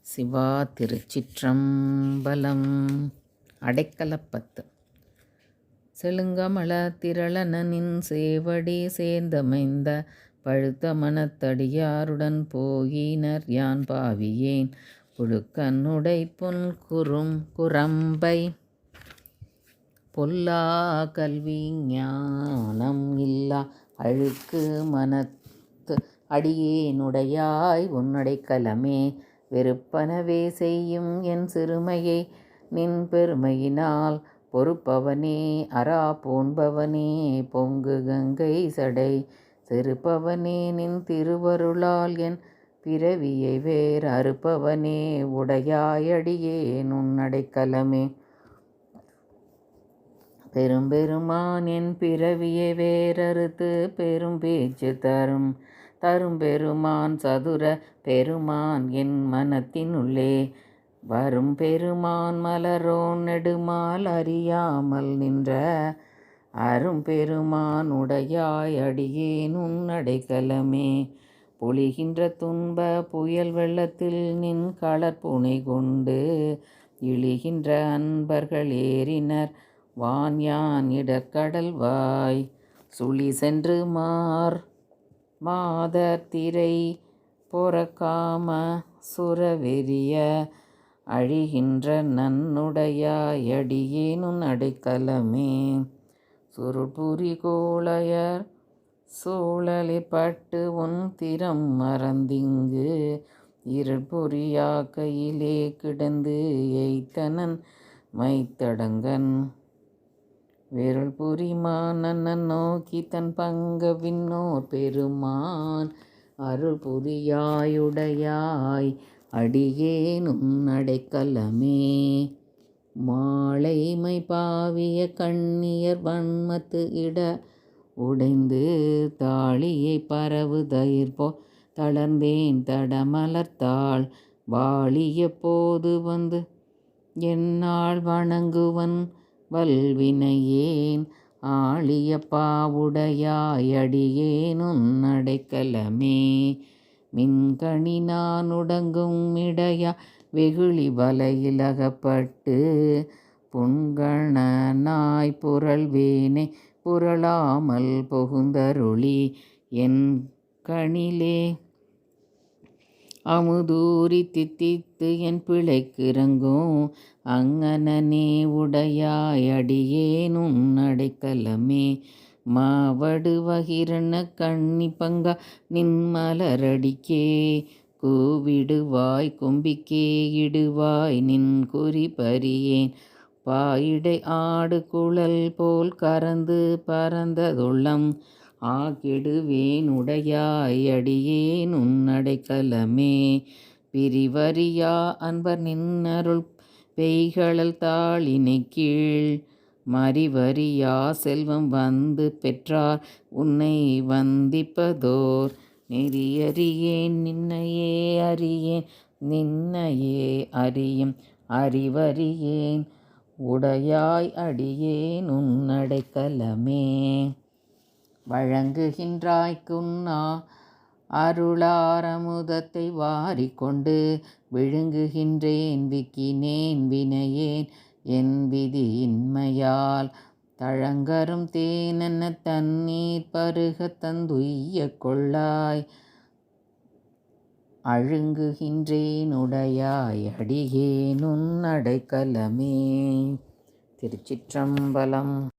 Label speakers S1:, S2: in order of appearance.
S1: சிவா திருச்சிற்றம்பலம். அடைக்கலப்பத்து. செழுங்கமல திரளனின் சேவடி சேர்ந்தமைந்த பழுத்த மனத்தடியாருடன் போயினர் யான் பாவியேன் புழுக்கன்னுடை புன் குரம்பை பொல்லா கல்வி ஞானம் இல்லா அழுக்கு மனத்து அடியேனுடையாய் உன்னடைக்கலமே வெறுப்பனவே செய்யும் என் சிறுமையை நின் பெருமையினால் பொறுப்பவனே அரா போன்பவனே பொங்கு கங்கை சடை செருப்பவனே நின் திருவருளால் என் பிறவியை வேர் அறுப்பவனே உடையாயடியே நுண்ணடைக்கலமே பெரும்பெருமான் என் பிறவியை வேறறுத்து பெரும் பேச்சு தரும் பெருமான் சதுர பெருமான் என் மனத்தினுள்ளே வரும் பெருமான் மலரோன் நெடுமால் அறியாமல் நின்ற அரும் பெருமான் உடையாய் அடியேன் உன்னடைக்கலமே பொழிகின்ற துன்ப புயல் வெள்ளத்தில் நின் களற்புனை கொண்டு இழிகின்ற அன்பர்கள் ஏறினர் வான்யான் இடர்கடல் வாய் சுழி சென்று மாதர் திரை பொறக்காம சுரவெறிய அழிகின்ற நன்னுடையாயடியேனுன் அடைக்கலமே சுருள்புரி கோளையர் சூழலிப்பட்டு உன் திறம் மறந்திங்கு இருள்புரியா கையிலே கிடந்து எய்த்தனன் மைத்தடங்கன் விரல் புரிமான் அண்ணன் நோக்கி தன் பங்க விண்ணோர் பெருமான் அருள் புரியாயுடையாய் அடியேனும் அடைக்கலமே மாலைமை பாவிய கண்ணியர் வன்மத்து இட உடைந்து தாளியை பரவு தயிர்போ தளர்ந்தேன் தடமலர்த்தாள் வாழிய போது வந்து என்னால் வணங்குவன் வல்வினையேன் ஆழிய பாவுடையாயடியேனுன் அடைக்கலமே மின்கணி நான் உடங்கும் இடையா வெகுளி வலையில் அகப்பட்டு புன்கணனாய் புரள்வேனை புரளாமல் புகுந்தருளி என் கணிலே அமுதூரி தித்தித்து என் பிழைக்கு இறங்கும் அங்கனனே உடையாயடியேனுன் அடைக்கலமே மாவடு வகிரண கண்ணி பங்கா நின் மலரடிக்கே கூவிடுவாய் கும்பிக்கே இடுவாய் நின் குறி பறியேன் பாயிடை ஆடு குழல் போல் கறந்து பறந்ததுள்ளம் ஆகிடுவேன் உடையாயடியேனுன் அடைக்கலமே பிரிவறியா அன்பர் நின்னருள் பெய்களல் தாளினை கீழ் மறிவறியா செல்வம் வந்து பெற்றார் உன்னை வந்திப்பதோர் நெறியறியேன் நின்னையே அறியேன் நின்னையே அறியும் அறிவறியேன் உடையாய் அடியேன் உன்னடைக்கலமே வழங்குகின்றாய்க்குன்னா அருளாரமுதத்தை வாரிக்கொண்டு விழுங்குகின்றேன் விக்கினேன் வினையேன் என் விதியின்மையால் தழங்கரும் தேனென்ன தண்ணீர் பருக தந்துய்ய கொள்ளாய் அழுங்குகின்றேன் உடையாய் அடியேனுன் அடைக்கலமே. திருச்சிற்றம்பலம்.